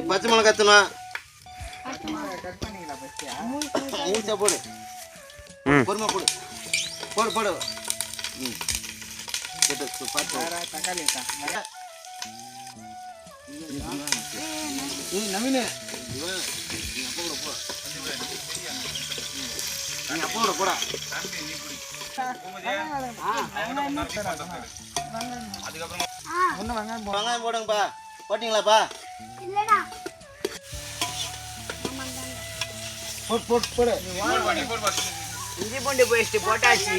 பச்சை மிளகா கத்தனா போடு பொறுமை போடு போடு போடு தக்காளி நவீன அப்போட போடா வெங்காயம் போடுங்கப்பா போட்டீங்களாப்பா போடு இஞ்சி பூண்டு பேஸ்ட் போட்டாச்சு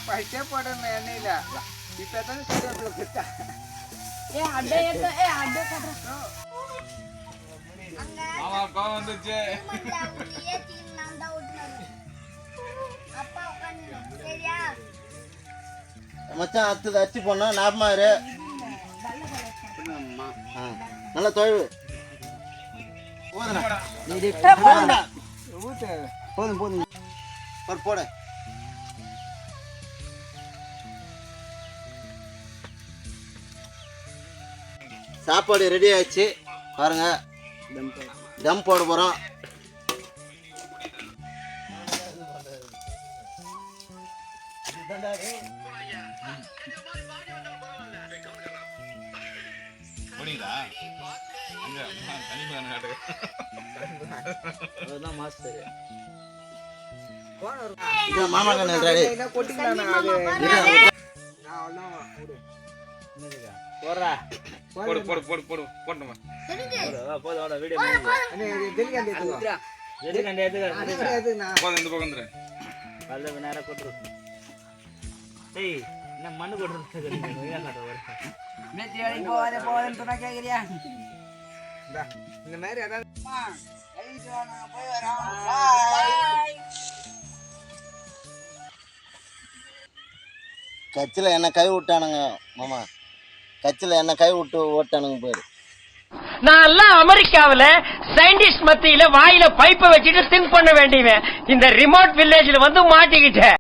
पैसे पड़े नहीं ला इतना तो सीधे लोग कितना ये अड्डे कर मामा कौन तुझे ये तीन नांदा उठना அப்பா உட்கார்ந்து சரியா மச்சான் அத்து அச்சி போனா ஞாபகமா இரு நல்லா தொய்வு போதுடா நீ போதுடா போதும் போதும் போடு சாப்பாடு ரெடி ஆயிடுச்சு பாருங்க தம் போட போறோம் மாமா ரெடி போடுறா போடு போடு போடு போடு போடுமா போடு வாடா வீடியோ அண்ணே தெலிகண்டே எடுத்துடா தெலிகண்டே எடுத்துடா போடு இந்த பக்கம் வந்துரு நல்ல நேரா கொட்ரு டேய் என்ன மண்ணு கொட்றது நீங்க காட்ட வர மேத்தி அடி போறேன்னு சொன்னா கேக்குறியா இந்த மாதிரி அதான் ஐயோ நான் போய் வரேன் பை கச்சில என்ன கை விட்டானுங்க மாமா கச்சில என்ன கை விட்டு ஓட்டானுங்க பேரு நான் எல்லாம் அமெரிக்காவில சயின்டிஸ்ட் மத்தியில வாயில பைப்பை வச்சுட்டு திங்க் பண்ண வேண்டியவன் இந்த ரிமோட் வில்லேஜ்ல வந்து மாட்டிக்கிட்டேன்